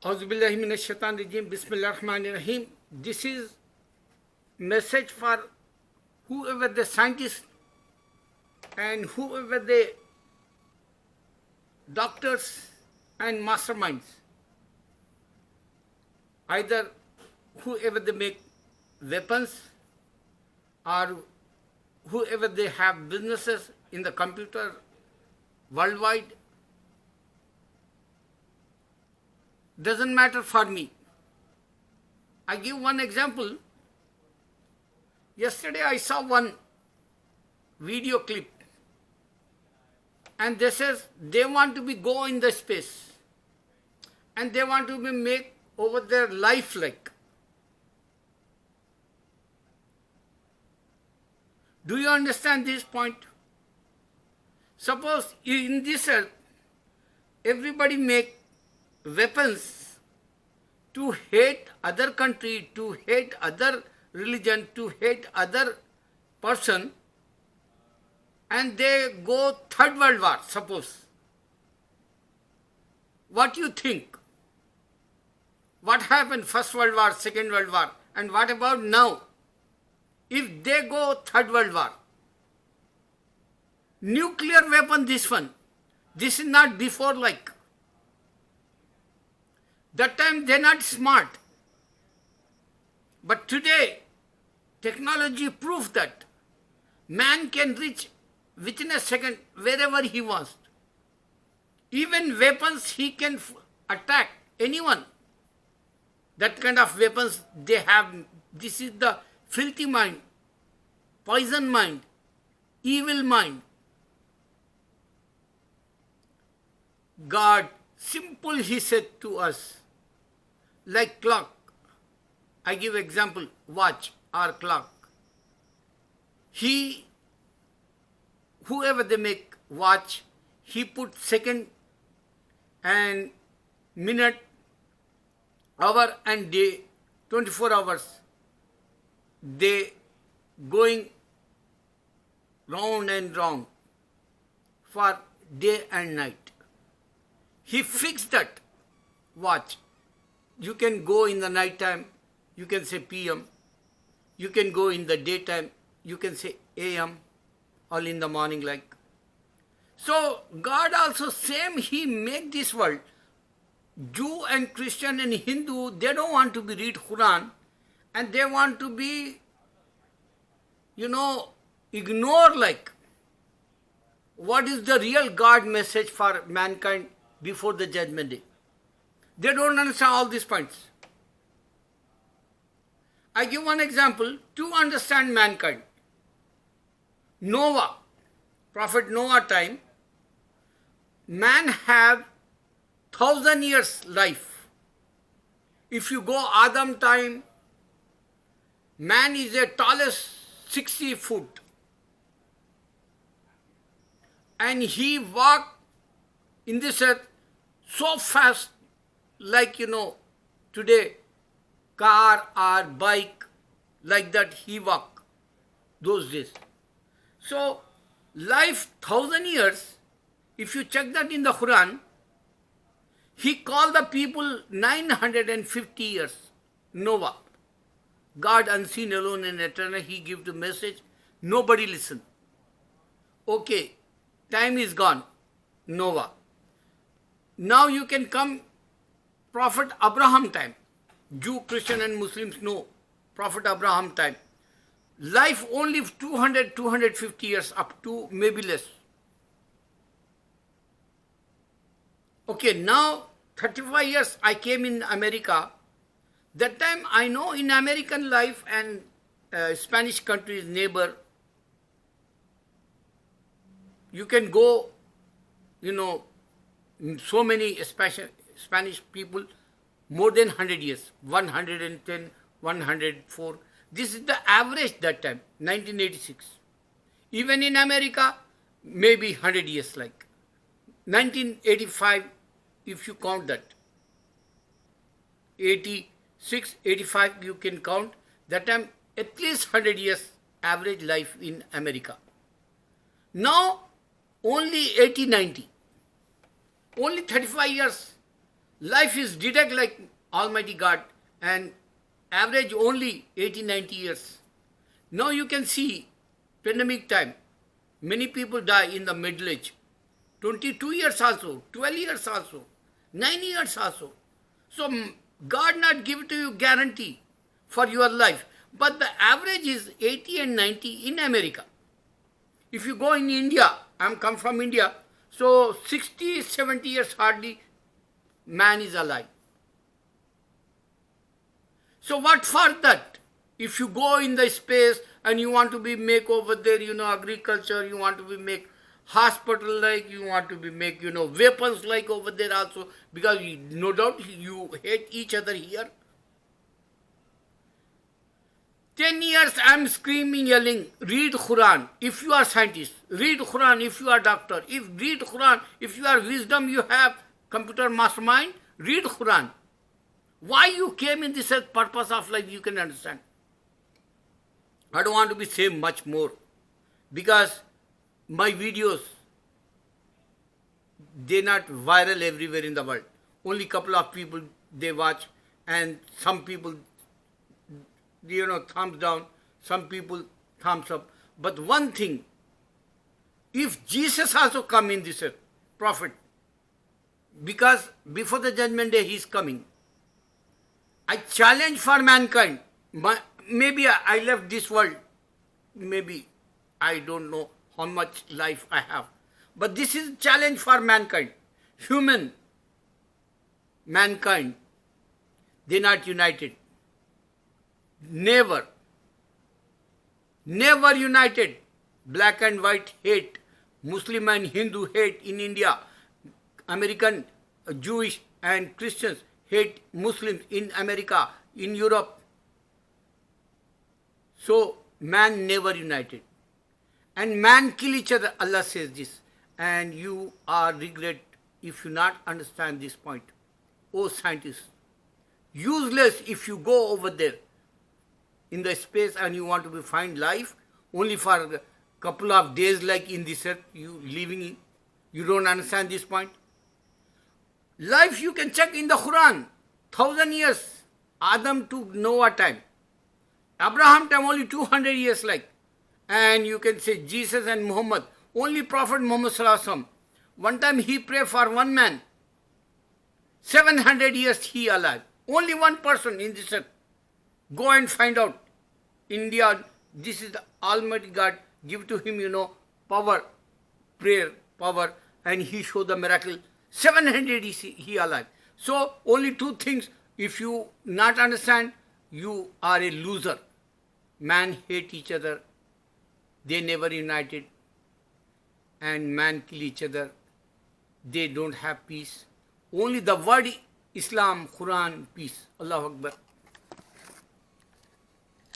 Auzubillahiminash-shaitanir-rajim. Bismillahir-rahmanir-rahim. This is message for whoever the scientists and whoever the doctors and masterminds, either whoever they make weapons or whoever they have businesses in the computer worldwide, doesn't matter for me. I give one example. Yesterday I saw one video clip and they says they want to be go in the space and they want to be make over their life like. Do you understand this point? Suppose in this earth everybody make weapons to hate other country, to hate other religion, to hate other person, and they go third world war, suppose. What do you think? What happened first world war, second world war, and what about now? If they go third world war, nuclear weapon this one, this is not before like. That time they're not smart. But today, technology proves that man can reach within a second wherever he wants. Even weapons he can attack anyone. That kind of weapons they have. This is the filthy mind, poison mind, evil mind. God, simple he said to us, like clock. I give example, watch or clock. Whoever they make watch, he put second and minute, hour and day, 24 hours. They going round and round for day and night. He fixed that watch. You can go in the night time, you can say PM. You can go in the daytime, you can say AM, or in the morning like. So God also same, he make this world. Jew and Christian and Hindu, they don't want to be read Quran and they want to be, ignore like what is the real God message for mankind before the judgment day. They don't understand all these points. I give one example to understand mankind. Noah, Prophet Noah time, man have 1,000 years life. If you go Adam time, man is the tallest 60 foot. And he walked in this earth so fast, like today, car or bike, like that he walked those days. So, life 1,000 years, if you check that in the Quran, he called the people 950 years, Noah. God unseen, alone and eternal, he give the message, nobody listen. Okay, time is gone, Noah. Now you can come Prophet Abraham time. Jew, Christian and Muslims know Prophet Abraham time. Life only 200, 250 years up to maybe less. Okay, now 35 years I came in America. That time I know in American life and Spanish countries neighbor, you can go, so many Spanish people, more than 100 years, 110, 104. This is the average that time, 1986. Even in America, maybe 100 years like. 1985, if you count that. 86, 85, you can count. That time, at least 100 years average life in America. Now, only 80, 90. Only 35 years Life is deduct like Almighty God and average only 80, 90 years. Now you can see pandemic time. Many people die in the middle age. 22 years also, 12 years also, 9 years also. So God not give to you guarantee for your life. But the average is 80 and 90 in America. If you go in India, I am come from India, so 60, 70 years hardly man is alive. So what for that? If you go in the space and you want to be make over there, agriculture, you want to be make hospital like, you want to be make, weapons like over there also, because no doubt you hate each other here. 10 years I am screaming, yelling, read Quran if you are scientist, read Quran if you are doctor, read Quran if you are wisdom, you have computer mastermind, read Quran. Why you came in this purpose of life, you can understand. I don't want to be say much more, because my videos, they not viral everywhere in the world. Only couple of people they watch, and some people, thumbs down, some people thumbs up. But one thing, if Jesus also come in this earth, prophet, because before the judgment day he is coming, I challenge for mankind. Maybe I left this world, maybe I don't know how much life I have, but this is a challenge for mankind. Human, mankind, they not united. Never united. Black and white hate, Muslim and Hindu hate in India, American, Jewish and Christians hate Muslims in America, in Europe. So man never united. And man kill each other, Allah says this. And you are regret if you not understand this point. Oh scientists, useless if you go over there in the space and you want to find life only for a couple of days like in this earth you living in. You don't understand this point. Life you can check in the Quran. 1,000 years, Adam to Noah time. Abraham time only 200 years like. And you can say Jesus and Muhammad, only Prophet Muhammad Sallallahu Alaihi Wasallam. One time he prayed for one man. 700 years he alive. Only one person in this earth. Go and find out. India, this is the Almighty God. Give to him, power, prayer, power, and he show the miracle. 700 he alive. So only two things. If you not understand, you are a loser. Man hate each other. They never united. And man kill each other. They don't have peace. Only the word Islam, Quran, peace. Allahu Akbar.